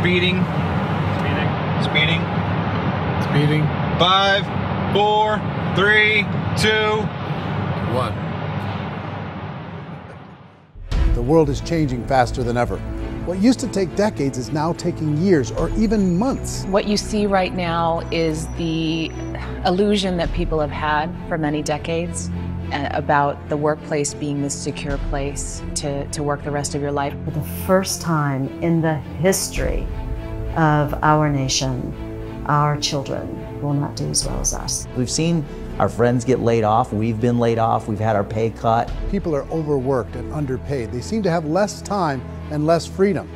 Speeding. Speeding. Speeding. 5, 4, 3, 2, 1. The world is changing faster than ever. What used to take decades is now taking years or even months. What you see right now is the illusion that people have had for many decades about the workplace being this secure place to work the rest of your life. For the first time in the history of our nation, our children will not do as well as us. We've seen our friends get laid off, we've been laid off, we've had our pay cut. People are overworked and underpaid. They seem to have less time and less freedom.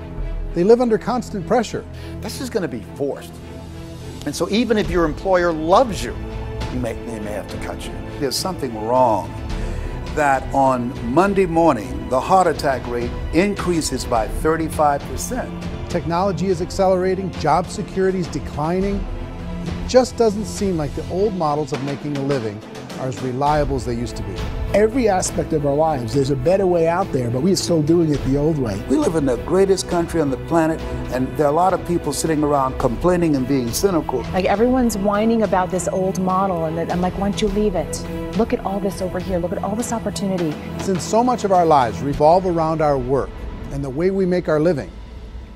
They live under constant pressure. This is going to be forced. And so even if your employer loves you, they may have to cut you. There's something wrong that on Monday morning, the heart attack rate increases by 35%. Technology is accelerating, job security is declining. It just doesn't seem like the old models of making a living are as reliable as they used to be. Every aspect of our lives, there's a better way out there, but we're still doing it the old way. We live in the greatest country on the planet, and there are a lot of people sitting around complaining and being cynical. Like everyone's whining about this old model, and I'm like, why don't you leave it? Look at all this over here. Look at all this opportunity. Since so much of our lives revolve around our work and the way we make our living,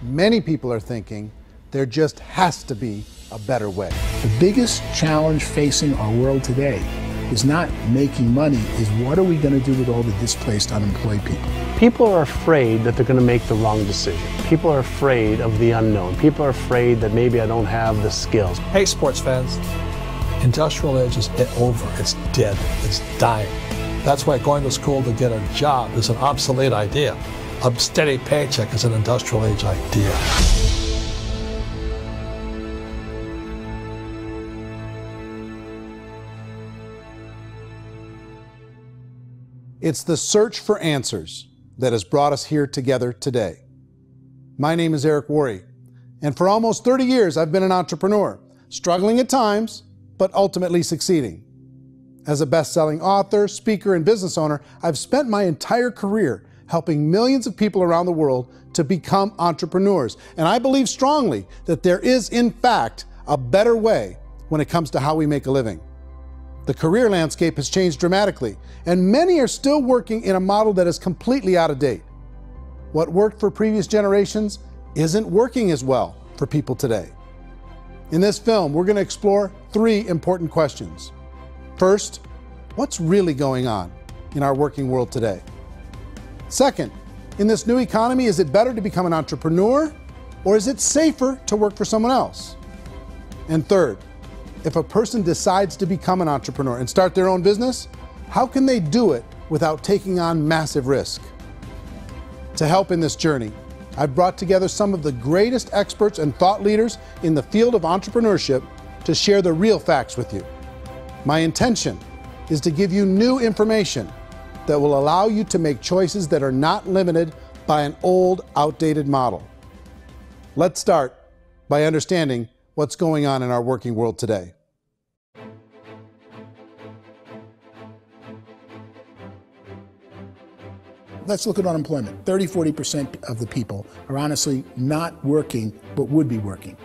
many people are thinking there just has to be a better way. The biggest challenge facing our world today is not making money, is what are we going to do with all the displaced, unemployed people? People are afraid that they're going to make the wrong decision. People are afraid of the unknown. People are afraid that maybe I don't have the skills. Hey, sports fans, industrial age is over. It's dead. It's dying. That's why going to school to get a job is an obsolete idea. A steady paycheck is an industrial age idea. It's the search for answers that has brought us here together today. My name is Eric Worre, and for almost 30 years I've been an entrepreneur, struggling at times, but ultimately succeeding. As a best-selling author, speaker, and business owner, I've spent my entire career helping millions of people around the world to become entrepreneurs. And I believe strongly that there is, in fact, a better way when it comes to how we make a living. The career landscape has changed dramatically, and many are still working in a model that is completely out of date. What worked for previous generations isn't working as well for people today. In this film, we're going to explore 3 important questions. First, what's really going on in our working world today? Second, in this new economy, is it better to become an entrepreneur, or is it safer to work for someone else? And third, if a person decides to become an entrepreneur and start their own business, how can they do it without taking on massive risk? To help in this journey, I've brought together some of the greatest experts and thought leaders in the field of entrepreneurship to share the real facts with you. My intention is to give you new information that will allow you to make choices that are not limited by an old, outdated model. Let's start by understanding what's going on in our working world today. Let's look at unemployment. 30–40% of the people are honestly not working, but would be working.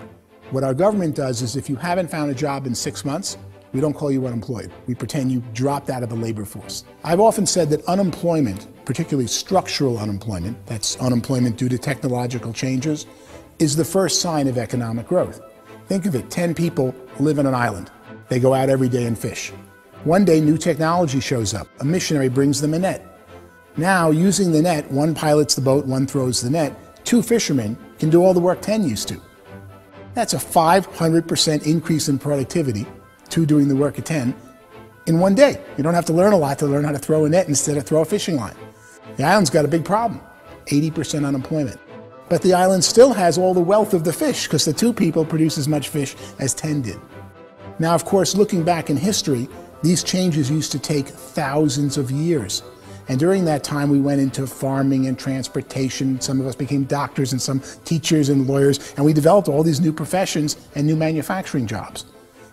What our government does is if you haven't found a job in 6 months, we don't call you unemployed. We pretend you dropped out of the labor force. I've often said that unemployment, particularly structural unemployment, that's unemployment due to technological changes, is the first sign of economic growth. Think of it, 10 people live on an island. They go out every day and fish. One day, new technology shows up. A missionary brings them a net. Now, using the net, one pilots the boat, one throws the net. 2 fishermen can do all the work 10 used to. That's a 500% increase in productivity, 2 doing the work of 10, in one day. You don't have to learn a lot to learn how to throw a net instead of throw a fishing line. The island's got a big problem, 80% unemployment. But the island still has all the wealth of the fish because the 2 people produce as much fish as 10 did. Now, of course, looking back in history, these changes used to take thousands of years. And during that time, we went into farming and transportation. Some of us became doctors and some teachers and lawyers, and we developed all these new professions and new manufacturing jobs.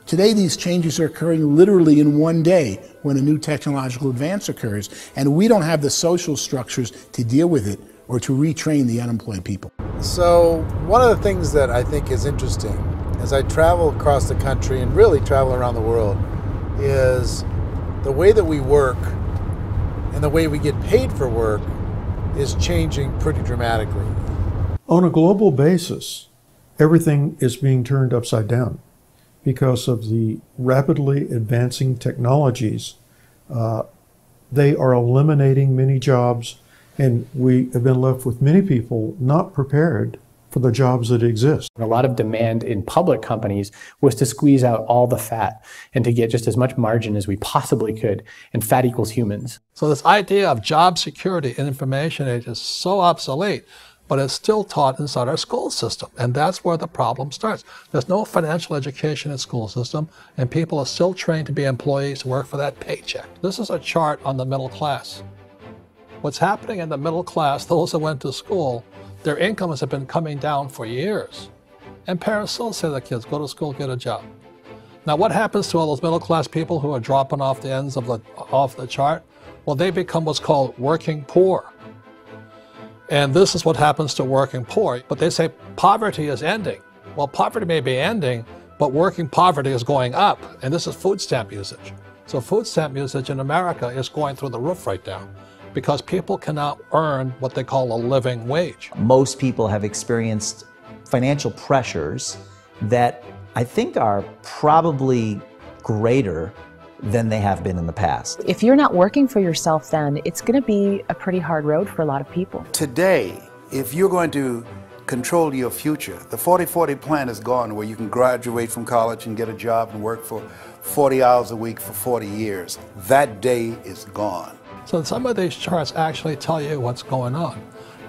Today, these changes are occurring literally in one day when a new technological advance occurs, and we don't have the social structures to deal with it or to retrain the unemployed people. So one of the things that I think is interesting as I travel across the country and really travel around the world is the way that we work and the way we get paid for work is changing pretty dramatically. On a global basis, everything is being turned upside down because of the rapidly advancing technologies. They are eliminating many jobs, and we have been left with many people not prepared for the jobs that exist. A lot of demand in public companies was to squeeze out all the fat and to get just as much margin as we possibly could, and fat equals humans. So this idea of job security in information age is so obsolete, but it's still taught inside our school system, and that's where the problem starts. There's no financial education in the school system, and people are still trained to be employees who work for that paycheck. This is a chart on the middle class. What's happening in the middle class, those that went to school, their incomes have been coming down for years. And parents still say to their kids, go to school, get a job. Now what happens to all those middle class people who are dropping off the ends of the chart? Well, they become what's called working poor. And this is what happens to working poor. But they say poverty is ending. Well, poverty may be ending, but working poverty is going up. And this is food stamp usage. So food stamp usage in America is going through the roof right now, because people cannot earn what they call a living wage. Most people have experienced financial pressures that I think are probably greater than they have been in the past. If you're not working for yourself, then it's going to be a pretty hard road for a lot of people. Today, if you're going to control your future, the 40-40 plan is gone, where you can graduate from college and get a job and work for 40 hours a week for 40 years. That day is gone. So some of these charts actually tell you what's going on.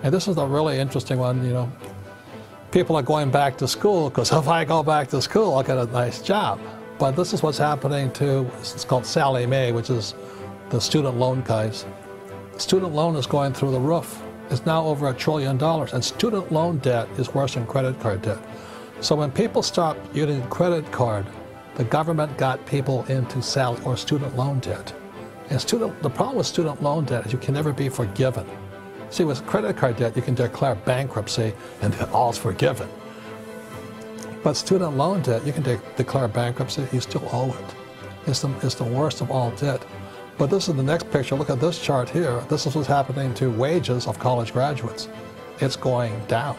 And this is a really interesting one, you know. People are going back to school because if I go back to school, I'll get a nice job. But this is what's happening to, it's called Sallie Mae, which is the student loan guys. Student loan is going through the roof. It's now over $1 trillion, and student loan debt is worse than credit card debt. So when people stopped using credit card, the government got people into student loan debt. And the problem with student loan debt is you can never be forgiven. See, with credit card debt, you can declare bankruptcy and all's forgiven. But student loan debt, you can declare bankruptcy, you still owe it. It's the worst of all debt. But this is the next picture. Look at this chart here. This is what's happening to wages of college graduates. It's going down.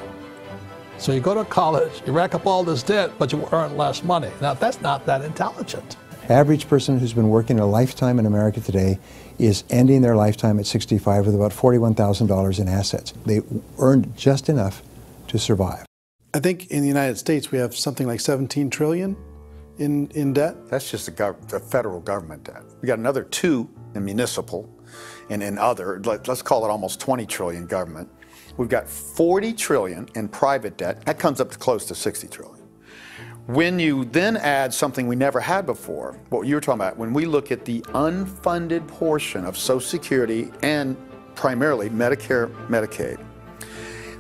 So you go to college, you rack up all this debt, but you earn less money. Now, that's not that intelligent. Average person who's been working a lifetime in America today is ending their lifetime at 65 with about $41,000 in assets. They earned just enough to survive. I think in the United States we have something like 17 trillion in debt. That's just the federal government debt. We got another 2 in municipal and in other, let's call it almost 20 trillion government. We've got 40 trillion in private debt. That comes up to close to 60 trillion. When you then add something we never had before, what you were talking about, when we look at the unfunded portion of Social Security and primarily Medicare, Medicaid,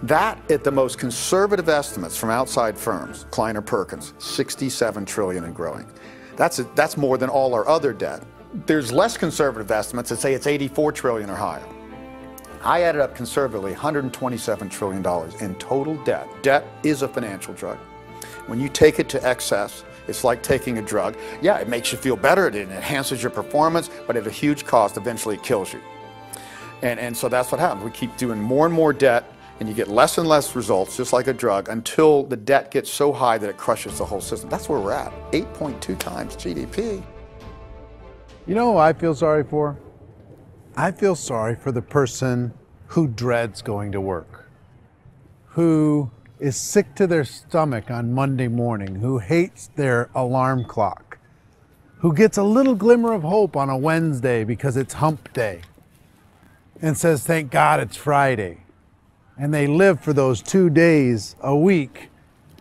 that at the most conservative estimates from outside firms, Kleiner Perkins, 67 trillion and growing. That's more than all our other debt. There's less conservative estimates that say it's 84 trillion or higher. I added up conservatively $127 trillion in total debt. Debt is a financial drug. When you take it to excess, it's like taking a drug. Yeah, it makes you feel better, it enhances your performance, but at a huge cost, eventually it kills you. And so that's what happens. We keep doing more and more debt, and you get less and less results, just like a drug, until the debt gets so high that it crushes the whole system. That's where we're at, 8.2 times GDP. You know who I feel sorry for? I feel sorry for the person who dreads going to work, who is sick to their stomach on Monday morning, who hates their alarm clock, who gets a little glimmer of hope on a Wednesday because it's hump day and says, thank God it's Friday. And they live for those 2 days a week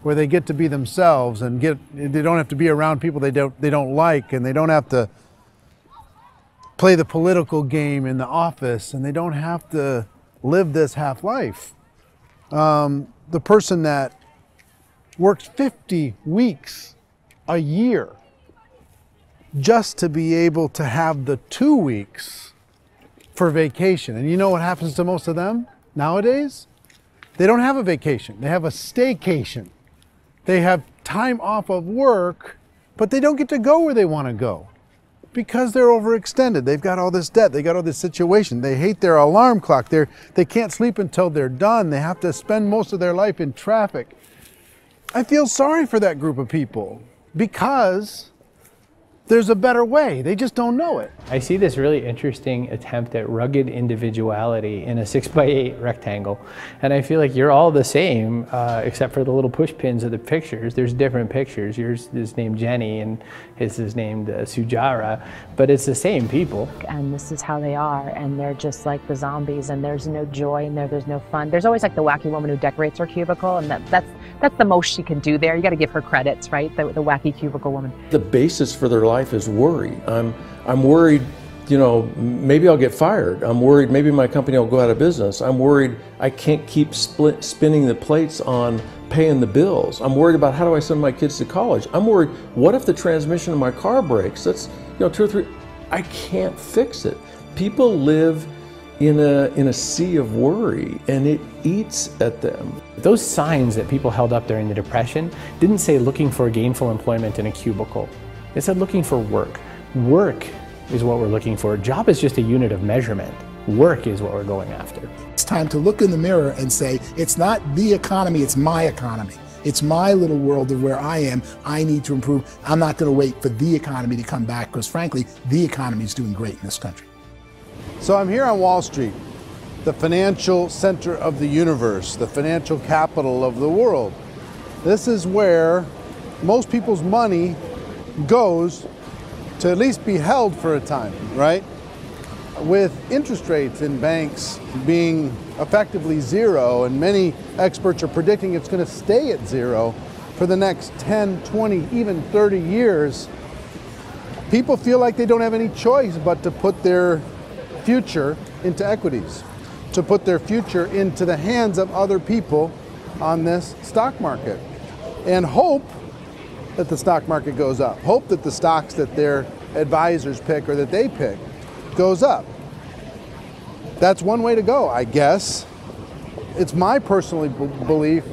where they get to be themselves and they don't have to be around people they don't like, and they don't have to play the political game in the office, and they don't have to live this half life. The person that works 50 weeks a year just to be able to have the 2 weeks for vacation. And you know what happens to most of them? Nowadays, they don't have a vacation. They have a staycation. They have time off of work, but they don't get to go where they want to go because they're overextended. They've got all this debt. They got all this situation. They hate their alarm clock. They can't sleep until they're done. They have to spend most of their life in traffic. I feel sorry for that group of people because there's a better way. They just don't know it. I see this really interesting attempt at rugged individuality in a 6x8 rectangle. And I feel like you're all the same, except for the little push pins of the pictures. There's different pictures. Yours is named Jenny and his is named Sujara, but it's the same people. And this is how they are, and they're just like the zombies, and there's no joy in there, there's no fun. There's always like the wacky woman who decorates her cubicle, and that's the most she can do there. You got to give her credits, right? The wacky cubicle woman. The basis for their life is worry. I'm worried, you know, maybe I'll get fired. I'm worried maybe my company will go out of business. I'm worried I can't keep spinning the plates on paying the bills. I'm worried about how do I send my kids to college. I'm worried, what if the transmission of my car breaks? That's, you know, 2 or 3, I can't fix it. People live in a sea of worry, and it eats at them. Those signs that people held up during the Depression didn't say looking for gainful employment in a cubicle. It said looking for work. Work is what we're looking for. Job is just a unit of measurement. Work is what we're going after. It's time to look in the mirror and say, it's not the economy, it's my economy. It's my little world of where I am. I need to improve. I'm not going to wait for the economy to come back because, frankly, the economy is doing great in this country. So I'm here on Wall Street, the financial center of the universe, the financial capital of the world. This is where most people's money goes to at least be held for a time, right? With interest rates in banks being effectively zero, and many experts are predicting it's going to stay at zero for the next 10, 20, even 30 years, people feel like they don't have any choice but to put their future into equities, to put their future into the hands of other people on this stock market, and hope that the stock market goes up, hope that the stocks that their advisors pick or that they pick goes up. That's one way to go, I guess. It's my personal belief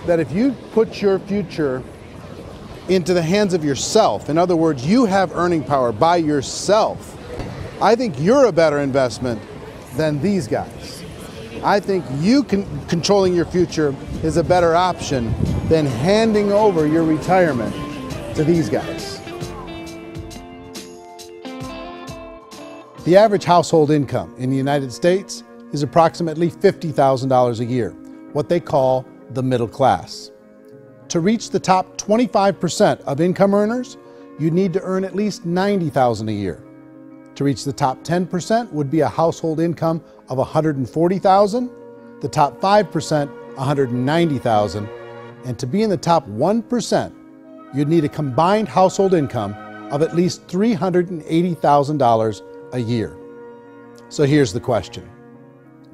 that if you put your future into the hands of yourself, in other words, you have earning power by yourself, I think you're a better investment than these guys. I think you controlling your future is a better option than handing over your retirement to these guys. The average household income in the United States is approximately $50,000 a year, what they call the middle class. To reach the top 25% of income earners, you need to earn at least $90,000 a year. To reach the top 10% would be a household income of $140,000, the top 5%, $190,000, and to be in the top 1%, you'd need a combined household income of at least $380,000 a year. So here's the question.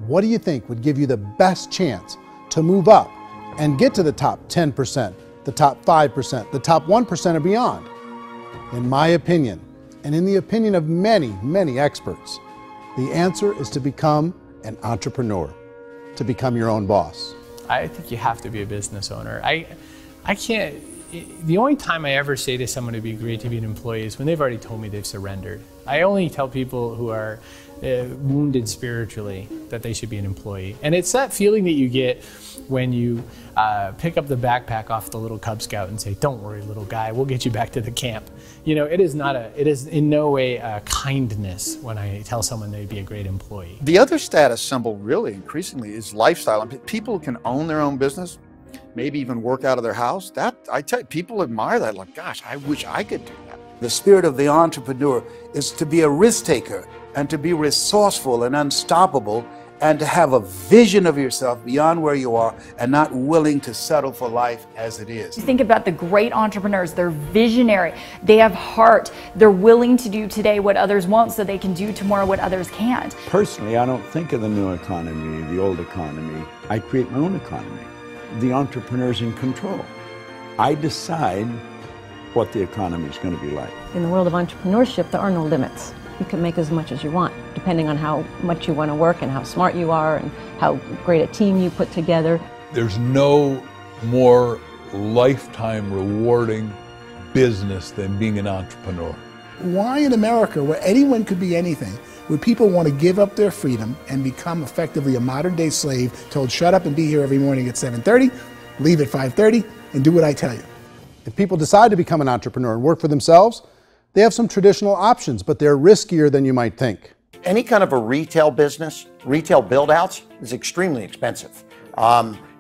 What do you think would give you the best chance to move up and get to the top 10%, the top 5%, the top 1% or beyond? In my opinion, and in the opinion of many, many experts, the answer is to become an entrepreneur, to become your own boss. I think you have to be a business owner. I can't, the only time I ever say to someone it'd be great to be an employee is when they've already told me they've surrendered. I only tell people who are wounded spiritually that they should be an employee. And it's that feeling that you get when you pick up the backpack off the little Cub Scout and say, "Don't worry, little guy, we'll get you back to the camp." You know, it is in no way a kindness when I tell someone they'd be a great employee. The other status symbol really increasingly is lifestyle. I mean, people can own their own business, maybe even work out of their house. That, I tell you, people admire that, like, gosh, I wish I could do that. The spirit of the entrepreneur is to be a risk taker and to be resourceful and unstoppable and to have a vision of yourself beyond where you are and not willing to settle for life as it is. Think about the great entrepreneurs. They're visionary. They have heart. They're willing to do today what others won't so they can do tomorrow what others can't. Personally, I don't think of the new economy, the old economy. I create my own economy. The entrepreneur's in control. I decide what the economy is going to be like. In the world of entrepreneurship, there are no limits. you can make as much as you want, depending on how much you want to work and how smart you are and how great a team you put together. There's no more lifetime rewarding business than being an entrepreneur. Why in America, where anyone could be anything, would people want to give up their freedom and become effectively a modern-day slave, told shut up and be here every morning at 7:30, leave at 5:30, and do what I tell you? If people decide to become an entrepreneur and work for themselves, they have some traditional options, but they're riskier than you might think. Any kind of a retail business, retail build-outs, is extremely expensive.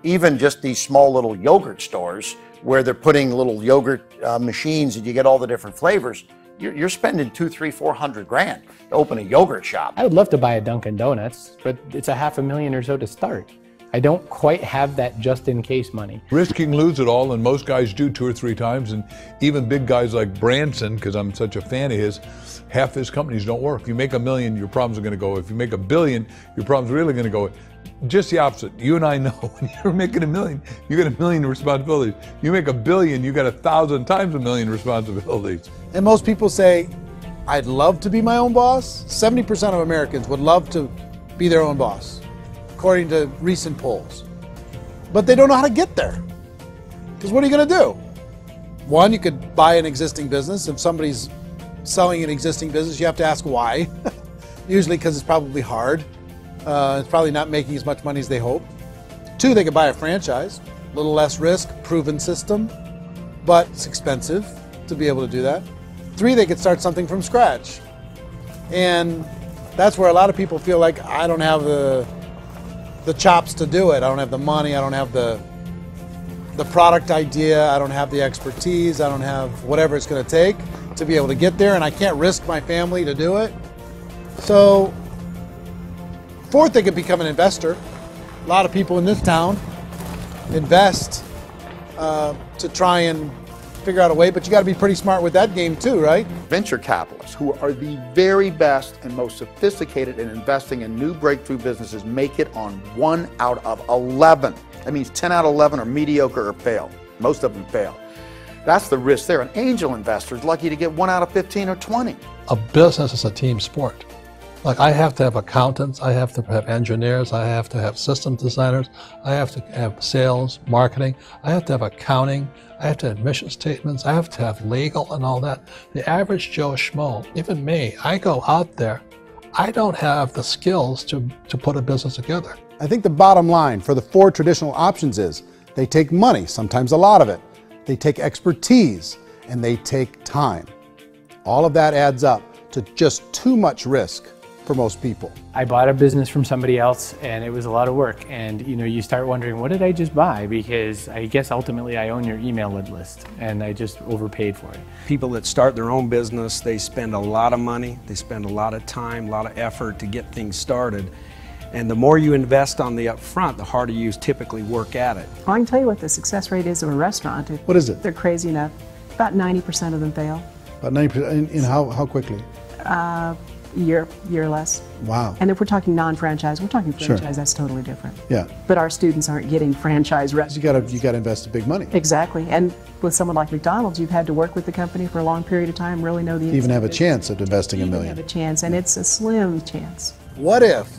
Even just these small little yogurt stores where they're putting little yogurt machines and you get all the different flavors, you're spending $200,000, $300,000, $400,000 to open a yogurt shop. I would love to buy a Dunkin' Donuts, but it's $500,000 or so to start. I don't quite have that just-in-case money. Risk you can lose it all, and most guys do 2 or 3 times, and even big guys like Branson, because I'm such a fan of his, half his companies don't work. If you make $1 million, your problems are going to go. If you make $1 billion, your problems are really going to go. Just the opposite. You and I know when you're making $1 million, you got $1 million responsibilities. You make $1 billion, you got 1,000 times $1 million responsibilities. And most people say, I'd love to be my own boss. 70% of Americans would love to be their own boss, according to recent polls. But they don't know how to get there. Because what are you going to do? One, you could buy an existing business. If somebody's selling an existing business, you have to ask why. Usually because it's probably hard. It's probably not making as much money as they hope. 2, they could buy a franchise. A little less risk, proven system, but it's expensive to be able to do that. 3, they could start something from scratch. And that's where a lot of people feel like, I don't have the chops to do it. I don't have the money. I don't have the product idea. I don't have the expertise. I don't have whatever it's going to take to be able to get there, and I can't risk my family to do it. So, 4th, they could become an investor. A lot of people in this town invest to try and figure out a way, but you got to be pretty smart with that game too, right? Venture capitalists, who are the very best and most sophisticated in investing in new breakthrough businesses, make it on 1 out of 11. That means 10 out of 11 are mediocre or fail. Most of them fail. That's the risk there. An angel investor is lucky to get 1 out of 15 or 20. A business is a team sport. Like, I have to have accountants, I have to have engineers, I have to have system designers, I have to have sales, marketing, I have to have accounting, I have to have mission statements, I have to have legal and all that. The average Joe Schmo, even me, I go out there, I don't have the skills to put a business together. I think the bottom line for the 4 traditional options is they take money, sometimes a lot of it. They take expertise, and they take time. All of that adds up to just too much risk for most people. I bought a business from somebody else and it was a lot of work, and you start wondering, what did I just buy? Because I guess ultimately I own your email list and I just overpaid for it. People that start their own business, they spend a lot of money, they spend a lot of time, a lot of effort to get things started. And the more you invest on the upfront, the harder you typically work at it. I can tell you what the success rate is of a restaurant. What is it? They're crazy enough. About 90% of them fail. About 90%, in how quickly? Year or less. Wow. And if we're talking non-franchise, we're talking franchise, Sure. That's totally different. Yeah. But our students aren't getting franchise restaurants. You got to invest big money. Exactly. And with someone like McDonald's, you've had to work with the company for a long period of time, really know the Even have a chance at investing $1 million. have a chance, and it's a slim chance. What if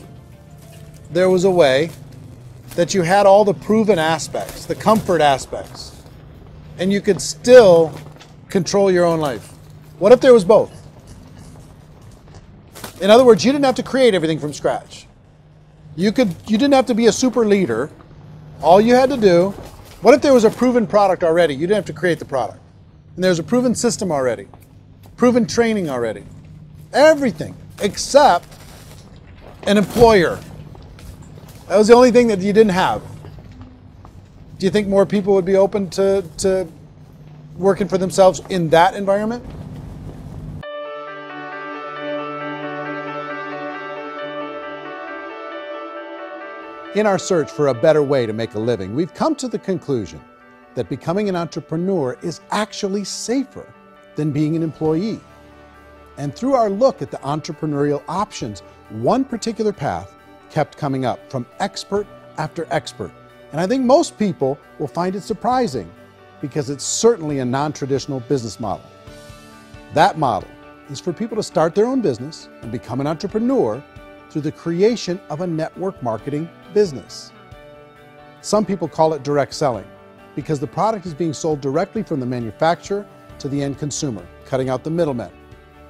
there was a way that you had all the proven aspects, the comfort aspects, and you could still control your own life? What if there was both? In other words, you didn't have to create everything from scratch. You didn't have to be a super leader. All you had to do, what if there was a proven product already? You didn't have to create the product. And there's a proven system already, proven training already. Everything except an employer. That was the only thing that you didn't have. Do you think more people would be open to working for themselves in that environment? In our search for a better way to make a living, we've come to the conclusion that becoming an entrepreneur is actually safer than being an employee. And through our look at the entrepreneurial options, one particular path kept coming up from expert after expert. And I think most people will find it surprising because it's certainly a non-traditional business model. That model is for people to start their own business and become an entrepreneur through the creation of a network marketing business. Some people call it direct selling because the product is being sold directly from the manufacturer to the end consumer, cutting out the middlemen.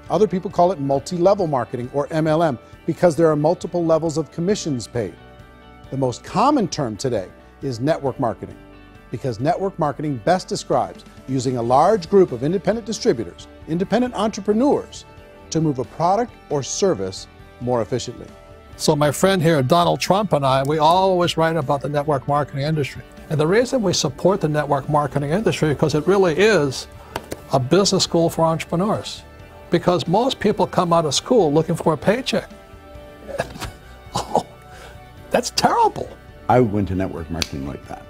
Other people call it multi-level marketing, or MLM, because there are multiple levels of commissions paid. The most common term today is network marketing, because network marketing best describes using a large group of independent distributors, independent entrepreneurs, to move a product or service more efficiently. So my friend here, Donald Trump, and I, we always write about the network marketing industry. And the reason we support the network marketing industry is because it really is a business school for entrepreneurs. Because most people come out of school looking for a paycheck. Oh, that's terrible. I went to network marketing like that.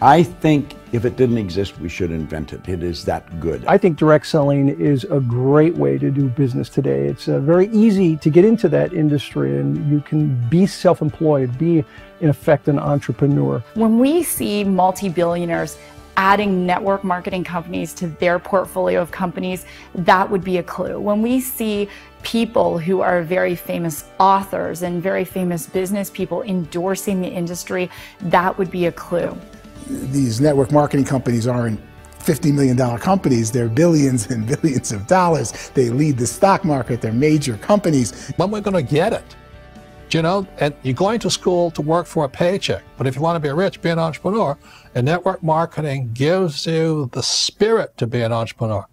I think if it didn't exist, we should invent it. It is that good. I think direct selling is a great way to do business today. It's very easy to get into that industry, and you can be self-employed, be in effect an entrepreneur. When we see multi-billionaires adding network marketing companies to their portfolio of companies, that would be a clue. When we see people who are very famous authors and very famous business people endorsing the industry, that would be a clue. These network marketing companies aren't $50 million companies, they're billions and billions of dollars. They lead the stock market, they're major companies. When we're going to get it? You know, and you're going to school to work for a paycheck, but if you want to be rich, be an entrepreneur, and network marketing gives you the spirit to be an entrepreneur.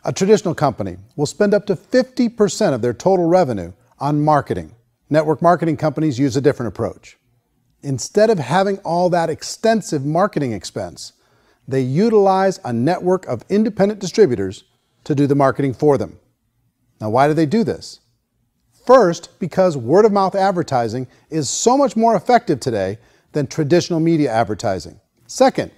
A traditional company will spend up to 50% of their total revenue on marketing. Network marketing companies use a different approach. Instead of having all that extensive marketing expense, they utilize a network of independent distributors to do the marketing for them. Now, why do they do this? First, because word-of-mouth advertising is so much more effective today than traditional media advertising. Second,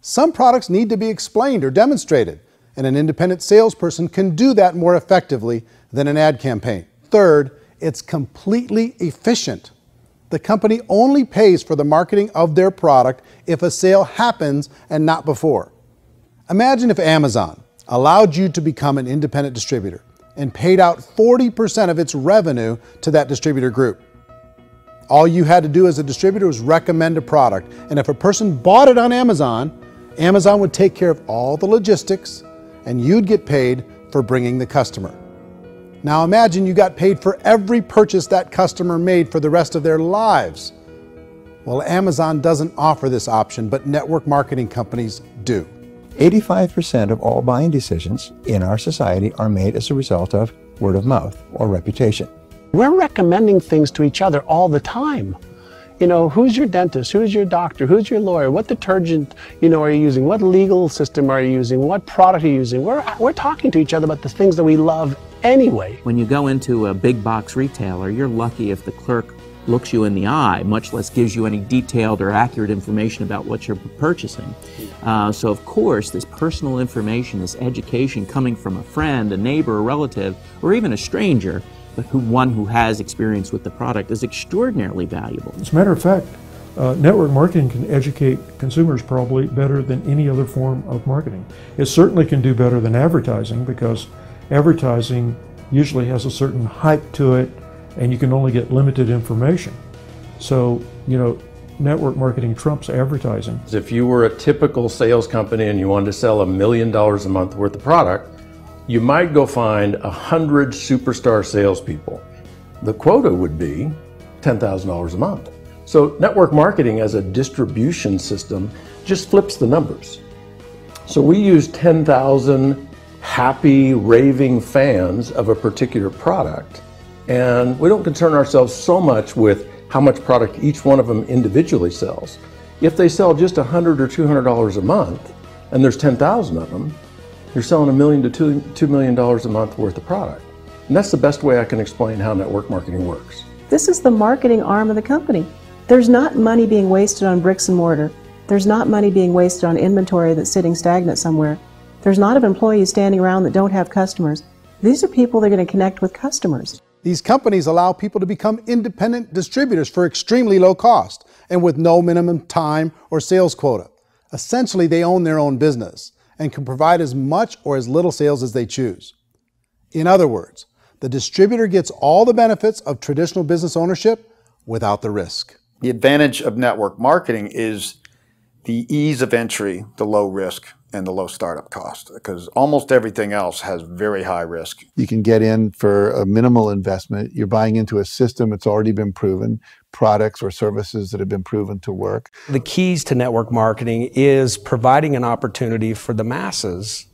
some products need to be explained or demonstrated, and an independent salesperson can do that more effectively than an ad campaign. Third, it's completely efficient. The company only pays for the marketing of their product if a sale happens and not before. Imagine if Amazon allowed you to become an independent distributor and paid out 40% of its revenue to that distributor group. All you had to do as a distributor was recommend a product, and if a person bought it on Amazon, Amazon would take care of all the logistics, and you'd get paid for bringing the customer. Now imagine you got paid for every purchase that customer made for the rest of their lives. Well, Amazon doesn't offer this option, but network marketing companies do. 85% of all buying decisions in our society are made as a result of word of mouth or reputation. We're recommending things to each other all the time. You know, who's your dentist? Who's your doctor? Who's your lawyer? What detergent, are you using? What legal system are you using? What product are you using? We're talking to each other about the things that we love anyway. When you go into a big box retailer, you're lucky if the clerk looks you in the eye, much less gives you any detailed or accurate information about what you're purchasing. So of course, this personal information, this education coming from a friend, a neighbor, a relative, or even a stranger, but one who has experience with the product is extraordinarily valuable. As a matter of fact, network marketing can educate consumers probably better than any other form of marketing. It certainly can do better than advertising, because advertising usually has a certain hype to it, and you can only get limited information. So, network marketing trumps advertising. If you were a typical sales company and you wanted to sell $1 million a month worth of product, you might go find 100 superstar salespeople. The quota would be $10,000 a month. So network marketing as a distribution system just flips the numbers. So we use 10,000 happy, raving fans of a particular product, and we don't concern ourselves so much with how much product each one of them individually sells. If they sell just $100 or $200 a month, and there's 10,000 of them, you're selling $1 million to $2 million a month worth of product. And that's the best way I can explain how network marketing works. This is the marketing arm of the company. There's not money being wasted on bricks and mortar. There's not money being wasted on inventory that's sitting stagnant somewhere. There's not of employees standing around that don't have customers. These are people that are going to connect with customers. These companies allow people to become independent distributors for extremely low cost and with no minimum time or sales quota. Essentially, they own their own business and can provide as much or as little sales as they choose. In other words, the distributor gets all the benefits of traditional business ownership without the risk. The advantage of network marketing is the ease of entry, the low risk, and the low startup cost, because almost everything else has very high risk. You can get in for a minimal investment. You're buying into a system that's already been proven, products or services that have been proven to work. The keys to network marketing is providing an opportunity for the masses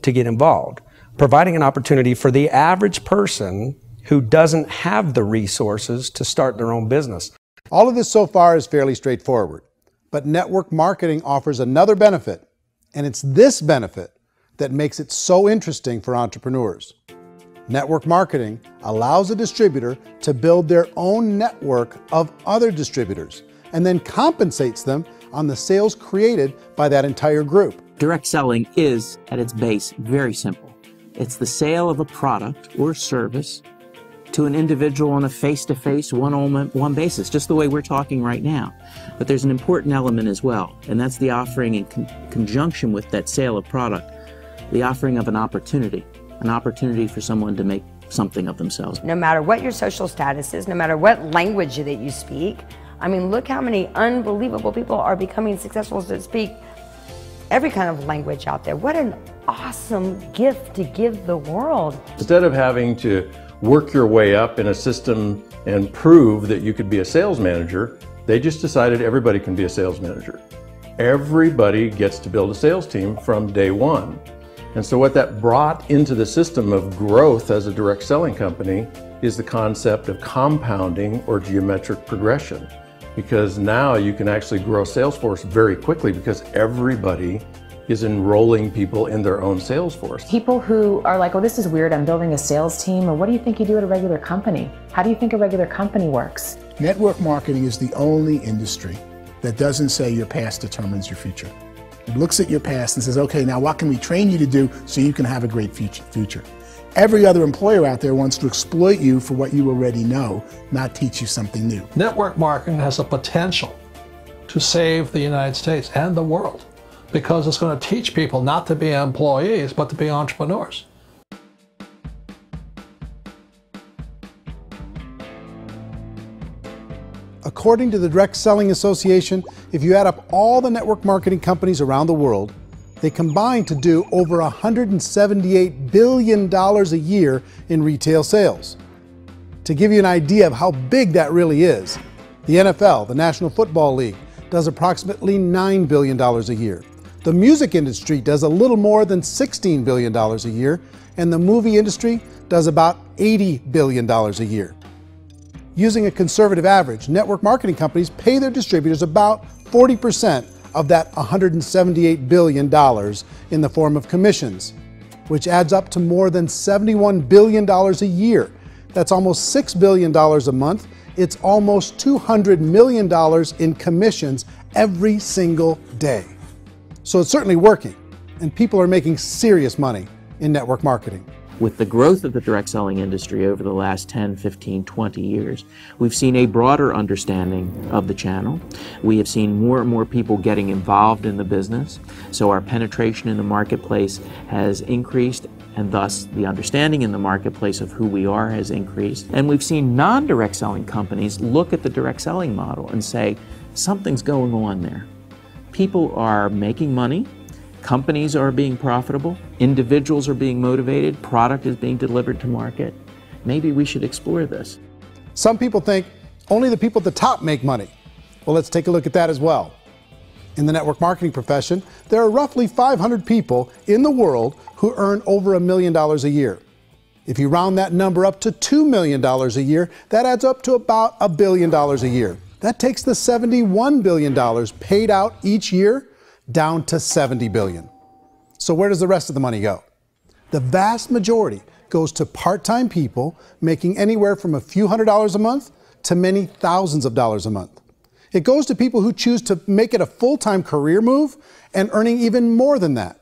to get involved, providing an opportunity for the average person who doesn't have the resources to start their own business. All of this so far is fairly straightforward, but network marketing offers another benefit, and it's this benefit that makes it so interesting for entrepreneurs. Network marketing allows a distributor to build their own network of other distributors and then compensates them on the sales created by that entire group. Direct selling is, at its base, very simple. It's the sale of a product or service to an individual on a face-to-face, one-on-one basis, just the way we're talking right now. But there's an important element as well, and that's the offering in conjunction with that sale of product, the offering of an opportunity for someone to make something of themselves. No matter what your social status is, no matter what language that you speak, I mean, look how many unbelievable people are becoming successful to speak every kind of language out there. What an awesome gift to give the world. Instead of having to work your way up in a system and prove that you could be a sales manager, they just decided everybody can be a sales manager. Everybody gets to build a sales team from day one. And so what that brought into the system of growth as a direct selling company is the concept of compounding or geometric progression. Because now you can actually grow a sales force very quickly because everybody is enrolling people in their own sales force. People who are like, oh, this is weird, I'm building a sales team, or what do you think you do at a regular company? How do you think a regular company works? Network marketing is the only industry that doesn't say your past determines your future. It looks at your past and says, okay, now what can we train you to do so you can have a great future? Every other employer out there wants to exploit you for what you already know, not teach you something new. Network marketing has a potential to save the United States and the world because it's going to teach people not to be employees, but to be entrepreneurs. According to the Direct Selling Association, if you add up all the network marketing companies around the world, they combine to do over $178 billion a year in retail sales. To give you an idea of how big that really is, the NFL, the National Football League, does approximately $9 billion a year. The music industry does a little more than $16 billion a year, and the movie industry does about $80 billion a year. Using a conservative average, network marketing companies pay their distributors about 40% of that $178 billion in the form of commissions, which adds up to more than $71 billion a year. That's almost $6 billion a month. It's almost $200 million in commissions every single day. So it's certainly working, and people are making serious money in network marketing. With the growth of the direct selling industry over the last 10, 15, 20 years, we've seen a broader understanding of the channel. We have seen more and more people getting involved in the business, so our penetration in the marketplace has increased, and thus the understanding in the marketplace of who we are has increased. And we've seen non-direct selling companies look at the direct selling model and say, something's going on there. People are making money, companies are being profitable, individuals are being motivated, product is being delivered to market. Maybe we should explore this. Some people think only the people at the top make money. Well, let's take a look at that as well. In the network marketing profession, there are roughly 500 people in the world who earn over $1 million a year. If you round that number up to $2 million a year, that adds up to about $1 billion a year. That takes the $71 billion paid out each year down to $70 billion. So where does the rest of the money go? The vast majority goes to part-time people making anywhere from a few $100s a month to many thousands of dollars a month. It goes to people who choose to make it a full-time career move and earning even more than that.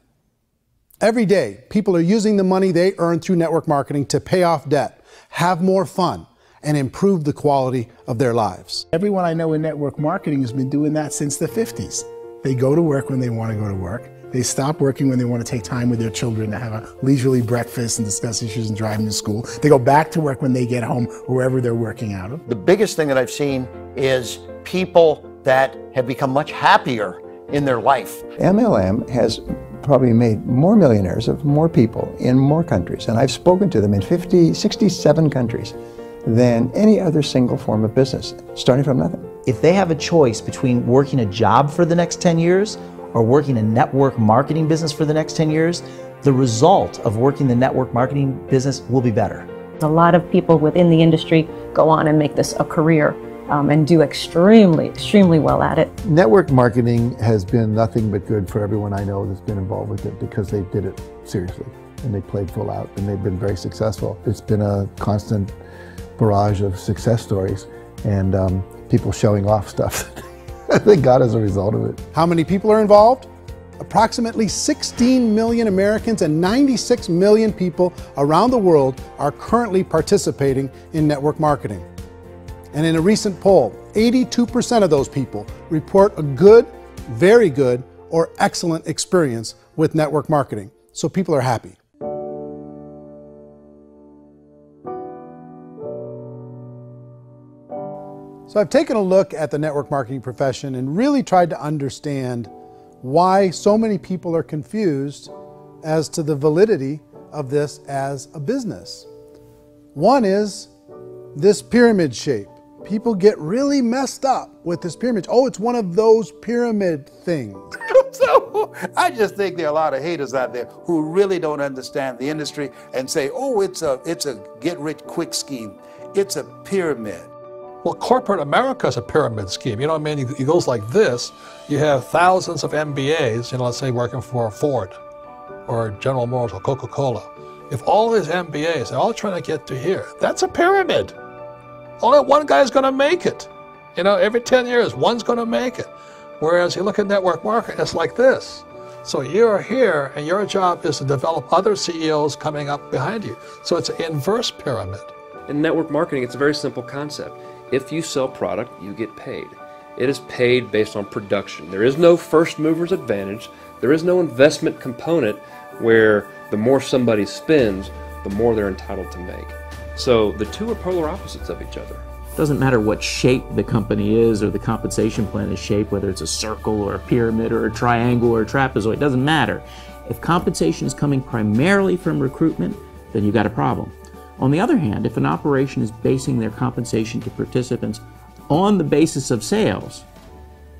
Every day, people are using the money they earn through network marketing to pay off debt, have more fun, and improve the quality of their lives. Everyone I know in network marketing has been doing that since the 50s. They go to work when they want to go to work. They stop working when they want to take time with their children to have a leisurely breakfast and discuss issues and driving to school. They go back to work when they get home, wherever they're working out of. The biggest thing that I've seen is people that have become much happier in their life. MLM has probably made more millionaires of more people in more countries, and I've spoken to them in 67 countries, than any other single form of business, starting from nothing. If they have a choice between working a job for the next 10 years or working a network marketing business for the next 10 years, the result of working the network marketing business will be better. A lot of people within the industry go on and make this a career and do extremely well at it. Network marketing has been nothing but good for everyone I know that's been involved with it because they did it seriously and they played full out and they've been very successful. It's been a constant barrage of success stories and people showing off stuff that they got as a result of it. How many people are involved? Approximately 16 million Americans and 96 million people around the world are currently participating in network marketing. And in a recent poll, 82% of those people report a good, very good, or excellent experience with network marketing. So people are happy. So I've taken a look at the network marketing profession and really tried to understand why so many people are confused as to the validity of this as a business. One is this pyramid shape. People get really messed up with this pyramid. Oh, it's one of those pyramid things. So I just think there are a lot of haters out there who really don't understand the industry and say, oh, it's a get-rich-quick scheme. It's a pyramid. Well, corporate America is a pyramid scheme. You know what I mean? It goes like this. You have thousands of MBAs, let's say working for Ford or General Motors or Coca-Cola. If all these MBAs are all trying to get to here, that's a pyramid. Only one guy is going to make it. Every 10 years, one's going to make it. Whereas you look at network marketing, it's like this. So you're here, and your job is to develop other CEOs coming up behind you. So it's an inverse pyramid. In network marketing, it's a very simple concept. If you sell product, you get paid. It is paid based on production. There is no first mover's advantage. There is no investment component where the more somebody spends, the more they're entitled to make. So the two are polar opposites of each other. It doesn't matter what shape the company is or the compensation plan is shaped, whether it's a circle or a pyramid or a triangle or a trapezoid, it doesn't matter. If compensation is coming primarily from recruitment, then you've got a problem. On the other hand, if an operation is basing their compensation to participants on the basis of sales,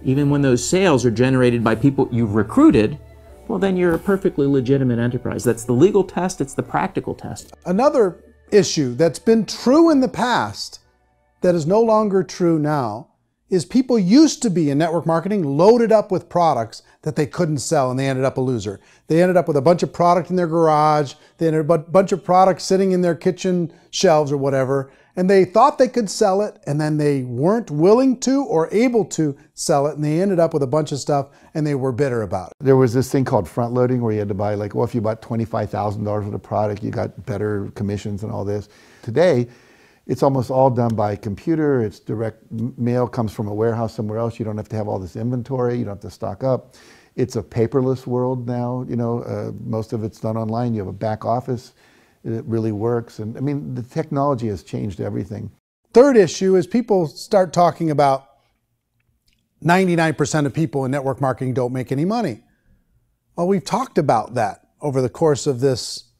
even when those sales are generated by people you've recruited, well, then you're a perfectly legitimate enterprise. That's the legal test, it's the practical test. Another issue that's been true in the past that is no longer true now is people used to be in network marketing loaded up with products that they couldn't sell and they ended up a loser. They ended up with a bunch of product in their garage, they ended up with a bunch of products sitting in their kitchen shelves or whatever, and they thought they could sell it and then they weren't willing to or able to sell it and they ended up with a bunch of stuff and they were bitter about it. There was this thing called front loading where you had to buy if you bought $25,000 worth of product, you got better commissions and all this. Today, it's almost all done by computer. It's direct mail comes from a warehouse somewhere else. You don't have to have all this inventory. You don't have to stock up. It's a paperless world now. Most of it's done online. You have a back office. It really works. And I mean, the technology has changed everything. Third issue is people start talking about 99% of people in network marketing don't make any money. Well, we've talked about that over the course of this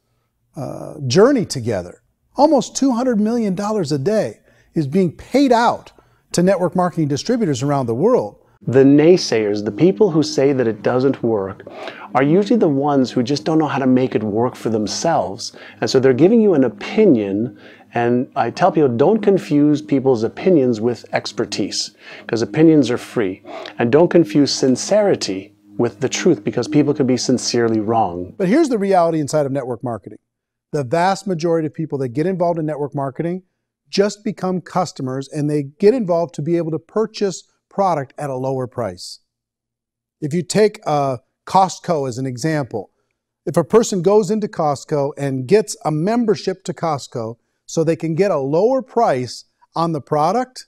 journey together. Almost $200 million a day is being paid out to network marketing distributors around the world. The naysayers, the people who say that it doesn't work, are usually the ones who just don't know how to make it work for themselves. And so they're giving you an opinion, and I tell people, don't confuse people's opinions with expertise, because opinions are free. And don't confuse sincerity with the truth, because people can be sincerely wrong. But here's the reality inside of network marketing. The vast majority of people that get involved in network marketing just become customers, and they get involved to be able to purchase product at a lower price. If you take Costco as an example, if a person goes into Costco and gets a membership to Costco so they can get a lower price on the product,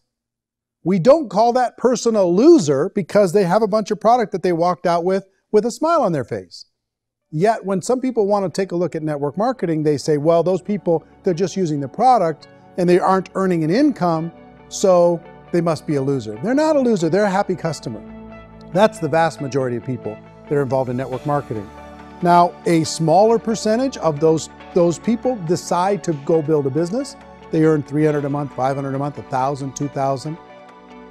we don't call that person a loser because they have a bunch of product that they walked out with with a smile on their face. Yet when some people want to take a look at network marketing, they say, well, those people, they're just using the product and they aren't earning an income, so they must be a loser. They're not a loser, they're a happy customer. That's the vast majority of people that are involved in network marketing. Now, a smaller percentage of those people decide to go build a business. They earn $300 a month, $500 a month, $1,000, $2,000.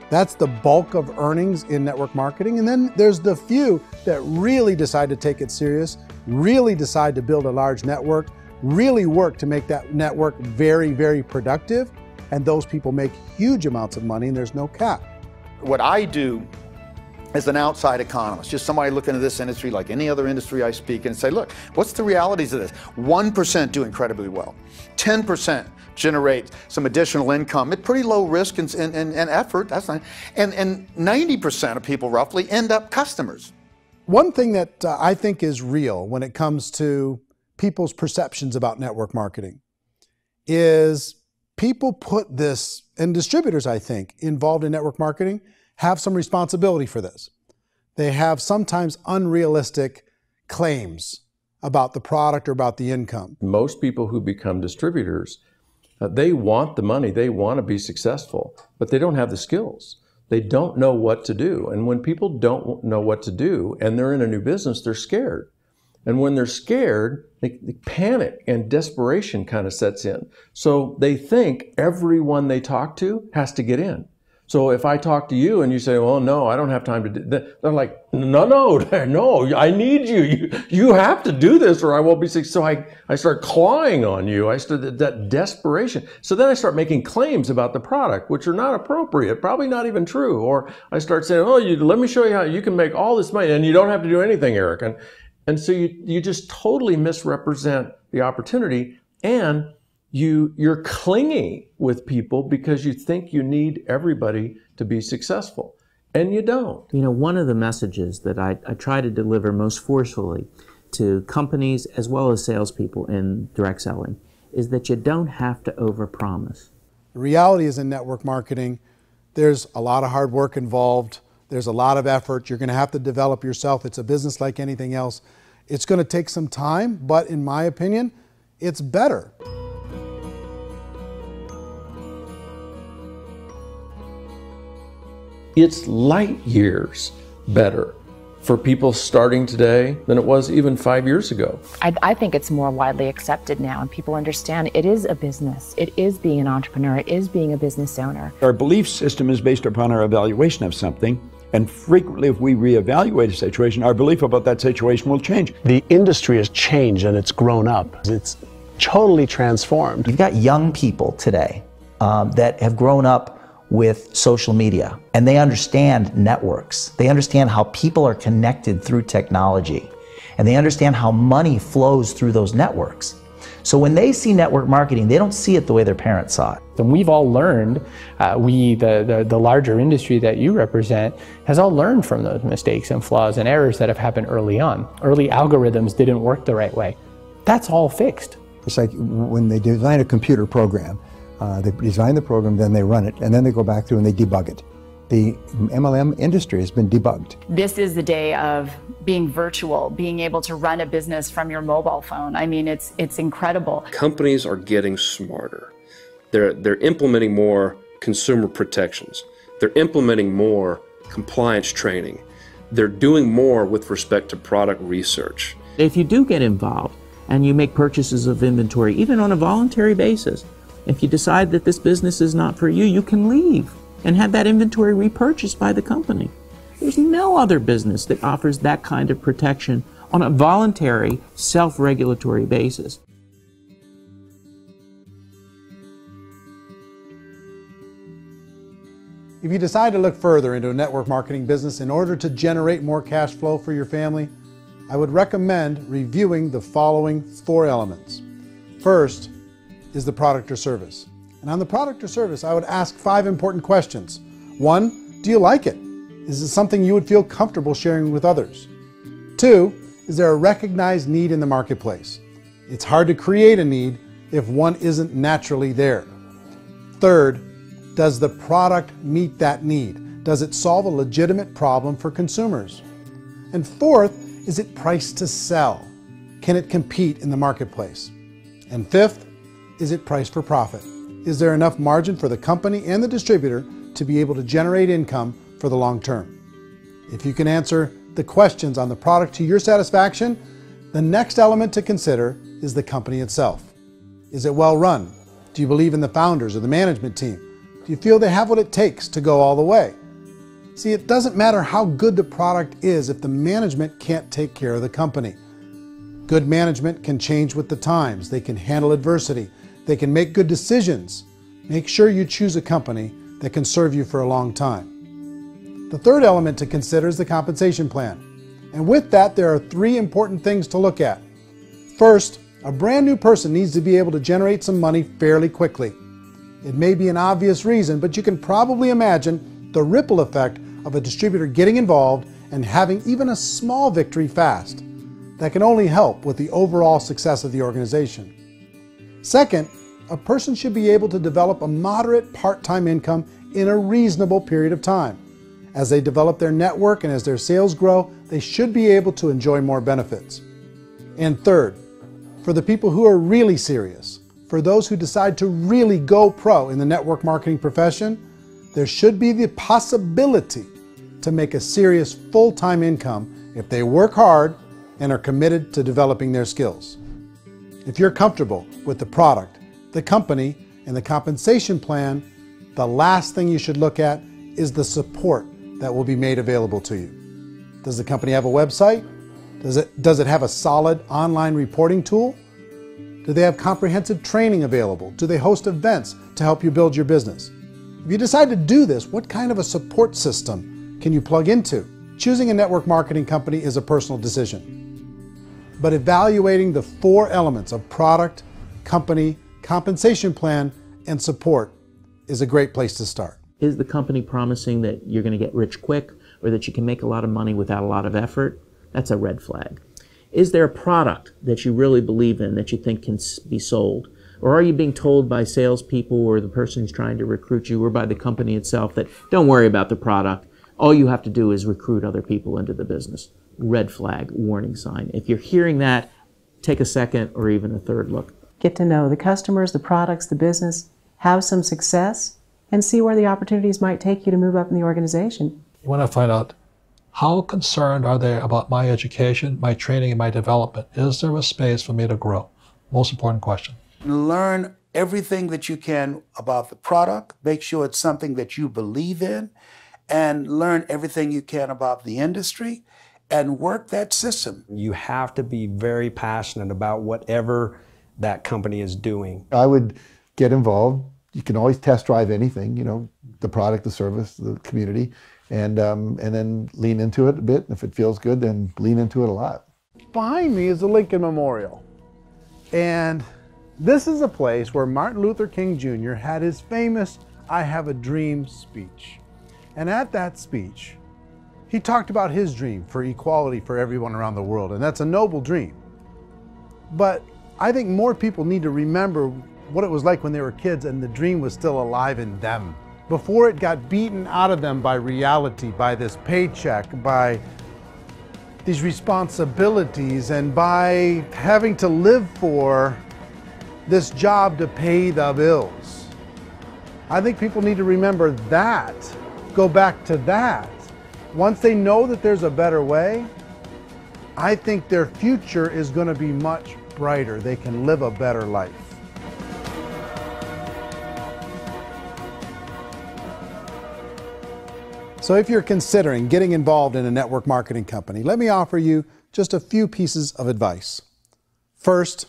That's the bulk of earnings in network marketing. And then there's the few that really decide to take it serious, really decide to build a large network, really work to make that network very, very productive. And those people make huge amounts of money and there's no cap. What I do as an outside economist, just somebody looking at this industry like any other industry I speak in, and say, look, what's the realities of this? 1% do incredibly well. 10% generate some additional income at pretty low risk and effort. That's not, and 90% of people roughly end up customers. One thing that I think is real when it comes to people's perceptions about network marketing is people put this, and distributors, I think, involved in network marketing have some responsibility for this. They have sometimes unrealistic claims about the product or about the income. Most people who become distributors, they want the money, they want to be successful, but they don't have the skills. They don't know what to do. And when people don't know what to do and they're in a new business, they're scared. And when they're scared, they panic and desperation kind of sets in. So they think everyone they talk to has to get in. So if I talk to you and you say, well, no, I don't have time to do that, they're like, no, I need you. You have to do this or I won't be successful. So I start clawing on you. I start that desperation. So then I start making claims about the product, which are not appropriate, probably not even true. Or I start saying, oh, let me show you how you can make all this money and you don't have to do anything, Eric. And so you just totally misrepresent the opportunity, and you're clingy with people because you think you need everybody to be successful, and you don't. You know, one of the messages that I try to deliver most forcefully to companies as well as salespeople in direct selling is that you don't have to overpromise. The reality is in network marketing, there's a lot of hard work involved. There's a lot of effort. You're going to have to develop yourself. It's a business like anything else. It's going to take some time, but in my opinion, it's better. It's light years better for people starting today than it was even 5 years ago. I think it's more widely accepted now, and people understand it is a business. It is being an entrepreneur. It is being a business owner. Our belief system is based upon our evaluation of something. And frequently, if we reevaluate a situation, our belief about that situation will change. The industry has changed and it's grown up. It's totally transformed. You've got young people today that have grown up with social media, and they understand networks. They understand how people are connected through technology, and they understand how money flows through those networks. So when they see network marketing, they don't see it the way their parents saw it. And we've all learned, the larger industry that you represent, has all learned from those mistakes and flaws and errors that have happened early on. Early algorithms didn't work the right way. That's all fixed. It's like when they design a computer program, they design the program, then they run it, and then they go back through and they debug it. The MLM industry has been debugged. This is the day of being virtual, being able to run a business from your mobile phone. I mean, it's incredible. Companies are getting smarter. They're implementing more consumer protections. They're implementing more compliance training. They're doing more with respect to product research. If you do get involved and you make purchases of inventory, even on a voluntary basis, if you decide that this business is not for you, you can leave and have that inventory repurchased by the company. There's no other business that offers that kind of protection on a voluntary, self-regulatory basis. If you decide to look further into a network marketing business in order to generate more cash flow for your family, I would recommend reviewing the following 4 elements. First is the product or service. And on the product or service, I would ask 5 important questions. 1, do you like it? Is it something you would feel comfortable sharing with others? 2, is there a recognized need in the marketplace? It's hard to create a need if one isn't naturally there. 3rd, does the product meet that need? Does it solve a legitimate problem for consumers? And 4th, is it priced to sell? Can it compete in the marketplace? And fifth, is it priced for profit? Is there enough margin for the company and the distributor to be able to generate income for the long term? If you can answer the questions on the product to your satisfaction, the next element to consider is the company itself. Is it well run? Do you believe in the founders or the management team? Do you feel they have what it takes to go all the way? See, it doesn't matter how good the product is if the management can't take care of the company. Good management can change with the times. They can handle adversity. They can make good decisions. Make sure you choose a company that can serve you for a long time. The third element to consider is the compensation plan. And with that, there are three important things to look at. First, a brand new person needs to be able to generate some money fairly quickly. It may be an obvious reason, but you can probably imagine the ripple effect of a distributor getting involved and having even a small victory fast. That can only help with the overall success of the organization. Second, a person should be able to develop a moderate part-time income in a reasonable period of time. As they develop their network and as their sales grow, they should be able to enjoy more benefits. And third, for the people who are really serious, for those who decide to really go pro in the network marketing profession, there should be the possibility to make a serious full-time income if they work hard and are committed to developing their skills. If you're comfortable with the product, the company, and the compensation plan, the last thing you should look at is the support that will be made available to you. Does the company have a website? Does it have a solid online reporting tool? Do they have comprehensive training available? Do they host events to help you build your business? If you decide to do this, what kind of a support system can you plug into? Choosing a network marketing company is a personal decision. But evaluating the four elements of product, company, compensation plan, and support is a great place to start. Is the company promising that you're going to get rich quick or that you can make a lot of money without a lot of effort? That's a red flag. Is there a product that you really believe in that you think can be sold? Or are you being told by salespeople or the person who's trying to recruit you or by the company itself that don't worry about the product, all you have to do is recruit other people into the business? Red flag, warning sign. If you're hearing that, take a second or even a third look. Get to know the customers, the products, the business, have some success, and see where the opportunities might take you to move up in the organization. You want to find out how concerned are they about my education, my training, and my development? Is there a space for me to grow? Most important question. Learn everything that you can about the product. Make sure it's something that you believe in, and learn everything you can about the industry and work that system. You have to be very passionate about whatever that company is doing. I would get involved. You can always test drive anything, you know, the product, the service, the community, and then lean into it a bit. If it feels good, then lean into it a lot. Behind me is the Lincoln Memorial. And this is a place where Martin Luther King Jr. had his famous "I Have a Dream" speech. And at that speech, he talked about his dream for equality for everyone around the world, and that's a noble dream. But I think more people need to remember what it was like when they were kids and the dream was still alive in them, before it got beaten out of them by reality, by this paycheck, by these responsibilities, and by having to live for this job to pay the bills. I think people need to remember that, go back to that. Once they know that there's a better way, I think their future is going to be much brighter. They can live a better life. So if you're considering getting involved in a network marketing company, let me offer you just a few pieces of advice. First,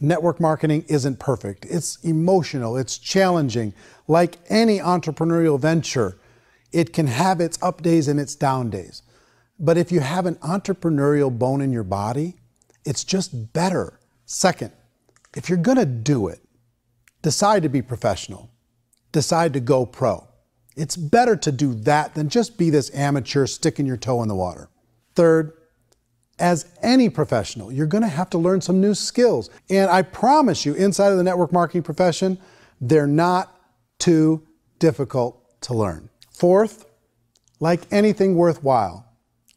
network marketing isn't perfect. It's emotional, it's challenging. Like any entrepreneurial venture, it can have its up days and its down days. But if you have an entrepreneurial bone in your body, it's just better. Second, if you're gonna do it, decide to be professional. Decide to go pro. It's better to do that than just be this amateur sticking your toe in the water. Third, as any professional, you're gonna have to learn some new skills. And I promise you, inside of the network marketing profession, they're not too difficult to learn. Fourth, like anything worthwhile,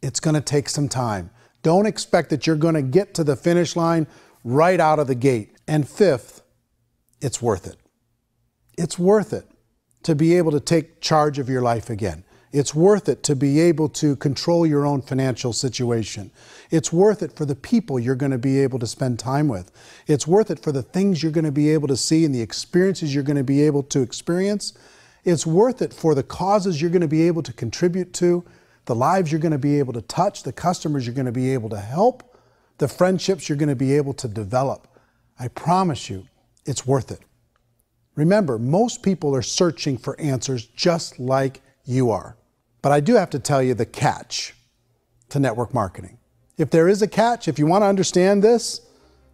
it's gonna take some time. Don't expect that you're going to get to the finish line right out of the gate. And fifth, it's worth it. It's worth it to be able to take charge of your life again. It's worth it to be able to control your own financial situation. It's worth it for the people you're going to be able to spend time with. It's worth it for the things you're going to be able to see and the experiences you're going to be able to experience. It's worth it for the causes you're going to be able to contribute to, the lives you're going to be able to touch, the customers you're going to be able to help, the friendships you're going to be able to develop. I promise you, it's worth it. Remember, most people are searching for answers just like you are. But I do have to tell you the catch to network marketing. If there is a catch, if you want to understand this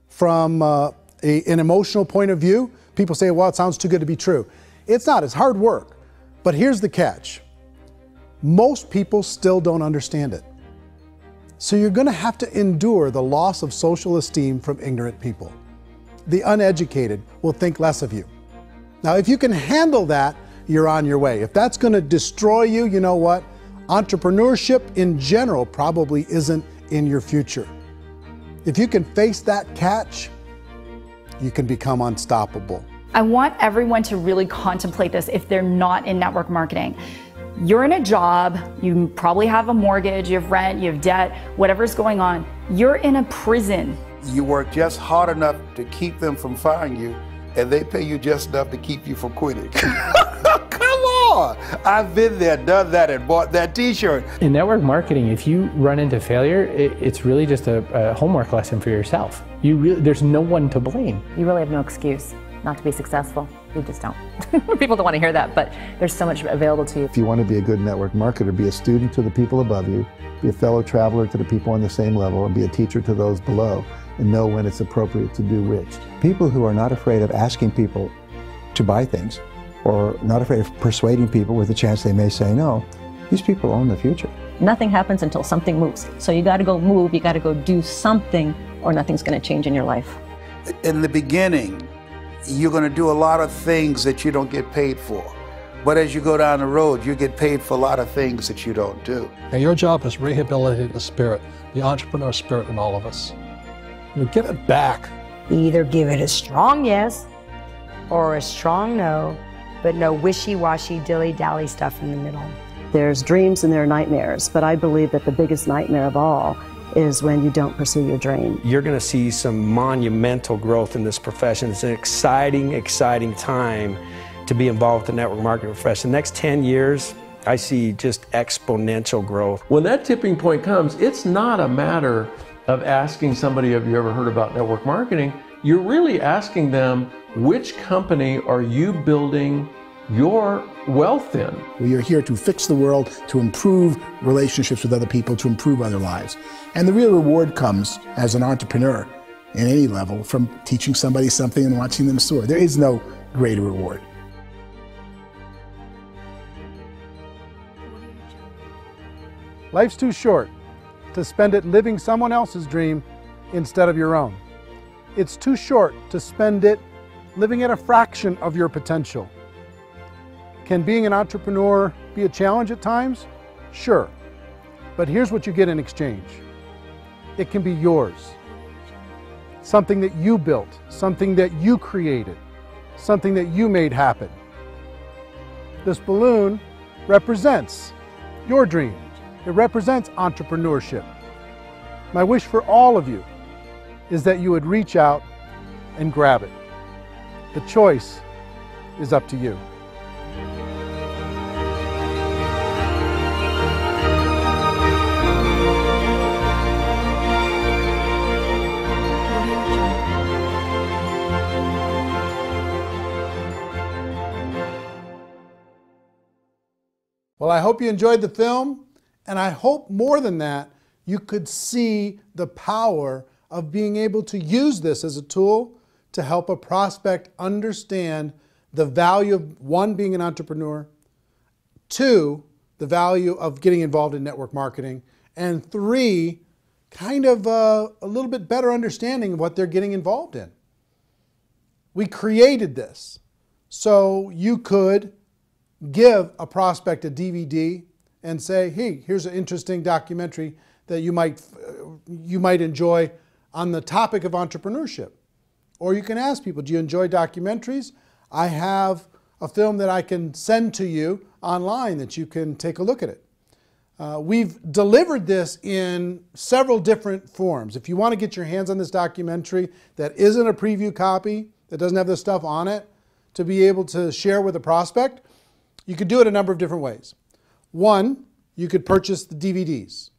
from an emotional point of view, people say, well, it sounds too good to be true. It's not, it's hard work. But here's the catch. Most people still don't understand it. So you're going to have to endure the loss of social esteem from ignorant people. The uneducated will think less of you. Now, if you can handle that, you're on your way. If that's going to destroy you, you know what? Entrepreneurship in general probably isn't in your future. If you can face that catch, you can become unstoppable. I want everyone to really contemplate this if they're not in network marketing. You're in a job, you probably have a mortgage, you have rent, you have debt, whatever's going on. You're in a prison. You work just hard enough to keep them from firing you, and they pay you just enough to keep you from quitting. Come on! I've been there, done that, and bought that t-shirt. In network marketing, if you run into failure, it's really just a homework lesson for yourself. There's no one to blame. You really have no excuse not to be successful. You just don't. People don't want to hear that, but there's so much available to you. If you want to be a good network marketer, be a student to the people above you, be a fellow traveler to the people on the same level, and be a teacher to those below, and know when it's appropriate to do which. People who are not afraid of asking people to buy things, or not afraid of persuading people with the chance they may say no, these people own the future. Nothing happens until something moves. So you got to go move, you got to go do something, or nothing's going to change in your life. In the beginning, you're going to do a lot of things that you don't get paid for. But as you go down the road, you get paid for a lot of things that you don't do. And your job is rehabilitate the spirit, the entrepreneur spirit in all of us. You give it back. Either give it a strong yes or a strong no, but no wishy-washy, dilly-dally stuff in the middle. There's dreams and there are nightmares, but I believe that the biggest nightmare of all is when you don't pursue your dream. You're going to see some monumental growth in this profession. It's an exciting, exciting time to be involved with the network marketing profession. The next 10 years, I see just exponential growth. When that tipping point comes, it's not a matter of asking somebody, have you ever heard about network marketing? You're really asking them, which company are you building your wealth in? We are here to fix the world, to improve relationships with other people, to improve other lives. And the real reward comes as an entrepreneur in any level from teaching somebody something and watching them soar. There is no greater reward. Life's too short to spend it living someone else's dream instead of your own. It's too short to spend it living at a fraction of your potential. Can being an entrepreneur be a challenge at times? Sure. But here's what you get in exchange. It can be yours. Something that you built, something that you created, something that you made happen. This balloon represents your dream. It represents entrepreneurship. My wish for all of you is that you would reach out and grab it. The choice is up to you. Well, I hope you enjoyed the film, and I hope more than that, you could see the power of being able to use this as a tool to help a prospect understand the value of, one, being an entrepreneur, two, the value of getting involved in network marketing, and three, kind of a little bit better understanding of what they're getting involved in. We created this so you could give a prospect a DVD and say, hey, here's an interesting documentary that you might enjoy on the topic of entrepreneurship. Or you can ask people, do you enjoy documentaries? I have a film that I can send to you online that you can take a look at it. We've delivered this in several different forms. If you want to get your hands on this documentary that isn't a preview copy, that doesn't have this stuff on it, to be able to share with a prospect, you could do it a number of different ways. One, you could purchase the DVDs,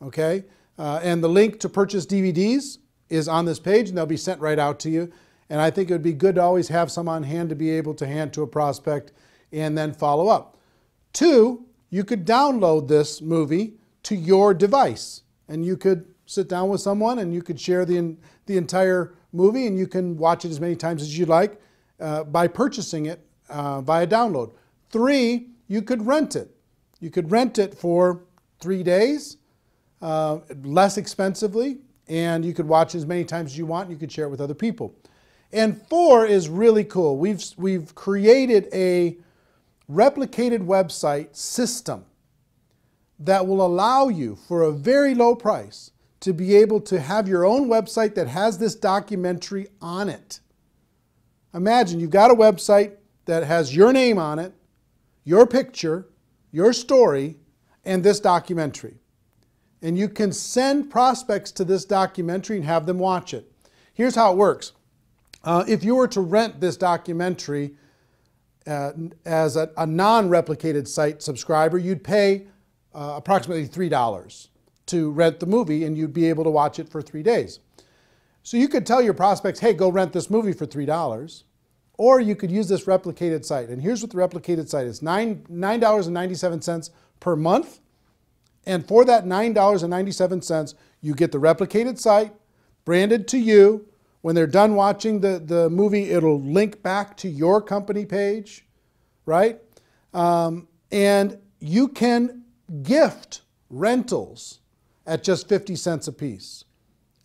okay? And the link to purchase DVDs is on this page, and they'll be sent right out to you. And I think it would be good to always have some on hand to be able to hand to a prospect and then follow up. Two, you could download this movie to your device, and you could sit down with someone and you could share the entire movie, and you can watch it as many times as you like by purchasing it via download. Three, you could rent it. You could rent it for 3 days, less expensively, and you could watch as many times as you want, and you could share it with other people. And four is really cool. We've created a replicated website system that will allow you, for a very low price, to be able to have your own website that has this documentary on it. Imagine you've got a website that has your name on it, your picture, your story, and this documentary. And you can send prospects to this documentary and have them watch it. Here's how it works. If you were to rent this documentary as a non-replicated site subscriber, you'd pay approximately $3 to rent the movie, and you'd be able to watch it for 3 days. So you could tell your prospects, hey, go rent this movie for $3, or you could use this replicated site. And here's what the replicated site is: $9.97 per month. And for that $9.97, you get the replicated site branded to you. When they're done watching the movie, it'll link back to your company page, right? And you can gift rentals at just 50 cents a piece.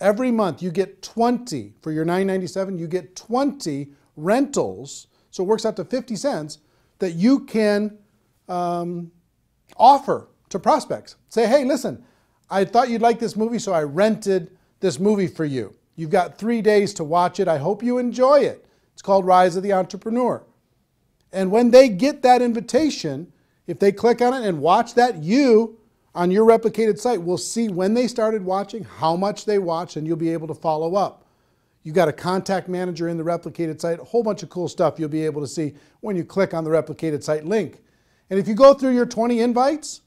Every month you get 20, for your $9.97, you get 20 rentals, so it works out to 50 cents, that you can offer to prospects. Say, hey, listen, I thought you'd like this movie, so I rented this movie for you. You've got 3 days to watch it. I hope you enjoy it. It's called Rise of the Entrepreneur. And when they get that invitation, if they click on it and watch that, you, on your replicated site, will see when they started watching, how much they watched, and you'll be able to follow up. You've got a contact manager in the replicated site, a whole bunch of cool stuff you'll be able to see when you click on the replicated site link. And if you go through your 20 invites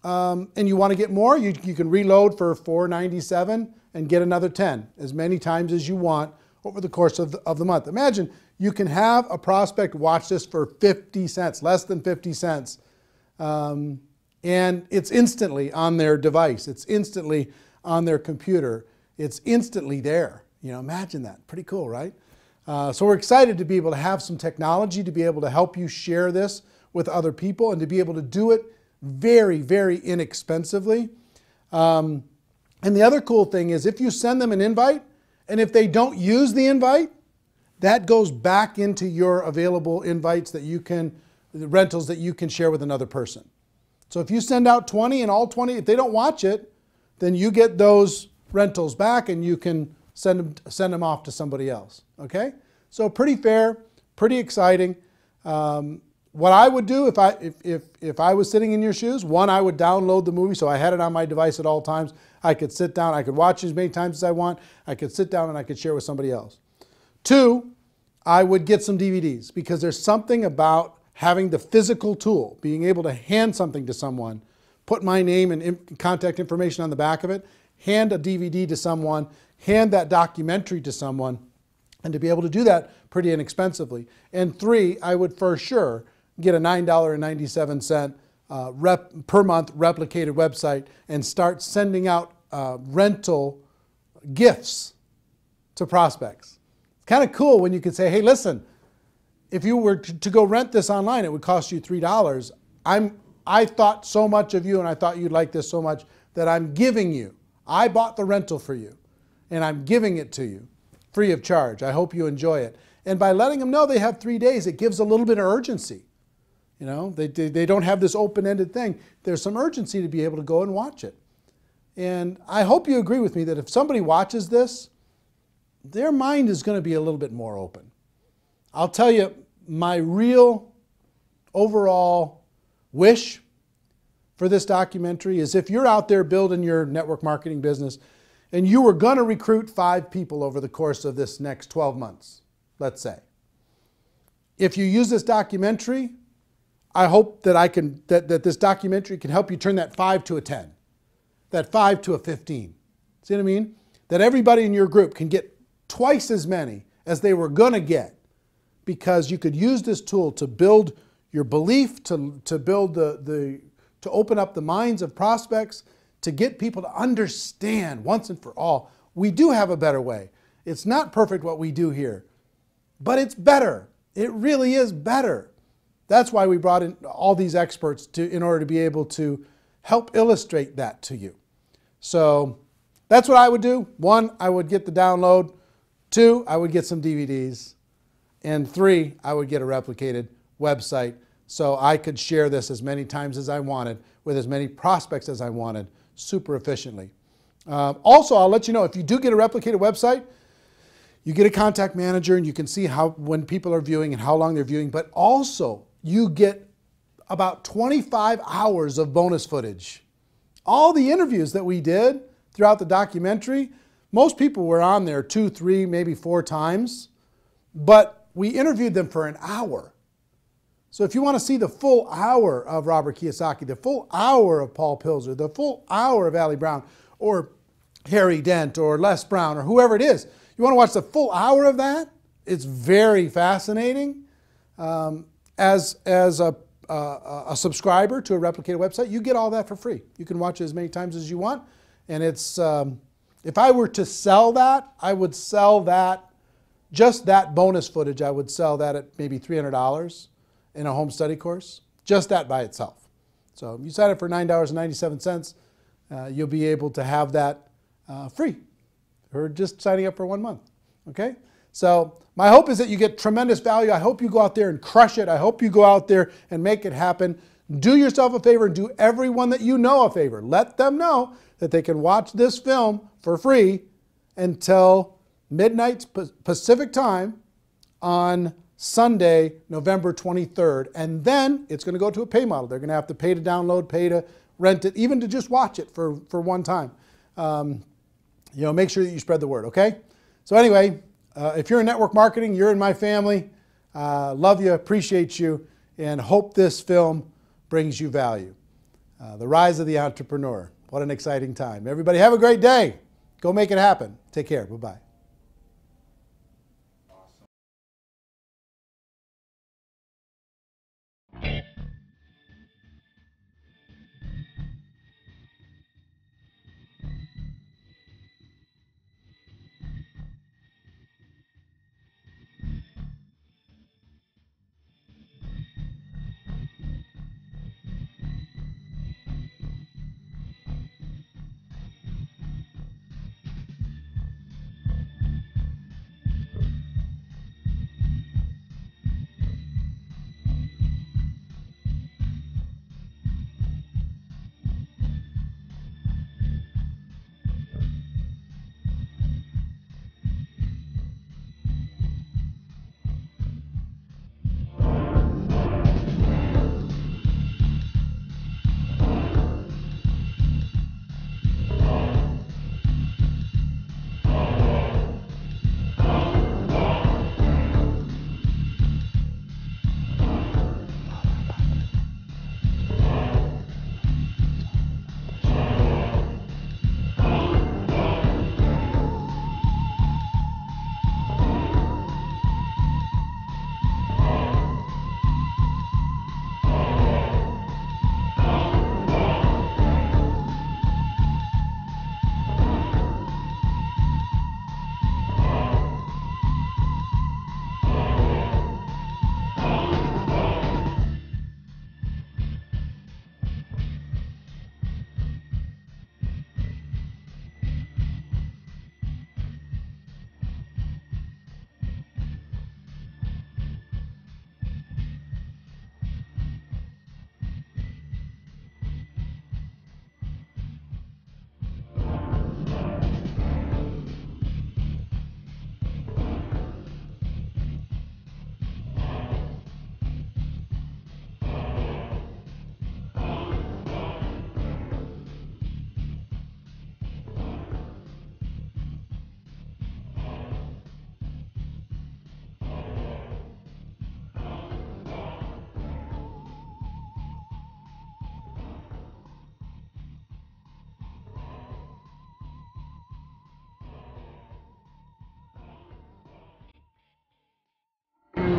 and you want to get more, you can reload for $4.97 and get another 10, as many times as you want over the course of the month. Imagine you can have a prospect watch this for 50 cents, less than 50 cents. And it's instantly on their device. It's instantly on their computer. It's instantly there. You know, imagine that. Pretty cool, right? So we're excited to be able to have some technology to be able to help you share this with other people and to be able to do it very, very inexpensively. And the other cool thing is, if you send them an invite, and if they don't use the invite, that goes back into your available invites that you can, the rentals that you can share with another person. So if you send out 20 and all 20, if they don't watch it, then you get those rentals back and you can send them off to somebody else, okay? So pretty fair, pretty exciting. What I would do if I was sitting in your shoes, one, I would download the movie so I had it on my device at all times. I could sit down, I could watch it as many times as I want. I could sit down and I could share with somebody else. Two, I would get some DVDs, because there's something about having the physical tool, being able to hand something to someone, put my name and contact information on the back of it, hand a DVD to someone, hand that documentary to someone, and to be able to do that pretty inexpensively. And three, I would for sure get a $9.97 per month replicated website and start sending out rental gifts to prospects. It's kind of cool when you can say, hey, listen, if you were to go rent this online, it would cost you $3. I thought so much of you, and I thought you'd like this so much, that I'm giving you. I bought the rental for you, and I'm giving it to you free of charge. I hope you enjoy it. And by letting them know they have 3 days, it gives a little bit of urgency. You know, they don't have this open-ended thing. There's some urgency to be able to go and watch it. And I hope you agree with me that if somebody watches this, their mind is going to be a little bit more open. I'll tell you, my real overall wish for this documentary is if you're out there building your network marketing business and you were going to recruit 5 people over the course of this next 12 months, let's say. If you use this documentary, I hope that that this documentary can help you turn that 5 to a 10, that 5 to a 15. See what I mean? That everybody in your group can get twice as many as they were going to get, because you could use this tool to build your belief, to build to open up the minds of prospects, to get people to understand once and for all, we do have a better way. It's not perfect what we do here, but it's better. It really is better. That's why we brought in all these experts in order to be able to help illustrate that to you. So that's what I would do. 1, I would get the download. 2, I would get some DVDs. And 3, I would get a replicated website so I could share this as many times as I wanted with as many prospects as I wanted super efficiently. Also, I'll let you know, if you do get a replicated website, you get a contact manager and you can see when people are viewing and how long they're viewing, but also you get about 25 hours of bonus footage. All the interviews that we did throughout the documentary, most people were on there 2, 3, maybe 4 times, but we interviewed them for an hour. So if you want to see the full hour of Robert Kiyosaki, the full hour of Paul Pilzer, the full hour of Ali Brown, or Harry Dent, or Les Brown, or whoever it is, you want to watch the full hour of that? It's very fascinating. As a subscriber to a replicated website, you get all that for free. You can watch it as many times as you want. And it's, if I were to sell that, I would sell that, just that bonus footage, I would sell that at maybe $300 in a home study course, just that by itself. So if you sign up for $9.97, you'll be able to have that free, or just signing up for 1 month, okay? So my hope is that you get tremendous value. I hope you go out there and crush it. I hope you go out there and make it happen. Do yourself a favor and do everyone that you know a favor. Let them know that they can watch this film for free until midnight Pacific time on Sunday, November 23rd. And then it's going to go to a pay model. They're going to have to pay to download, pay to rent it, even to just watch it for one time. Make sure that you spread the word, okay? So anyway, if you're in network marketing, you're in my family. Love you, appreciate you, and hope this film brings you value. The Rise of the Entrepreneur. What an exciting time. Everybody have a great day. Go make it happen. Take care. Bye-bye.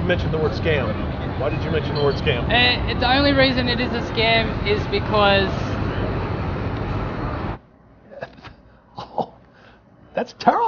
mention the word scam? Why did you mention the word scam? The only reason it is a scam is because... That's terrible.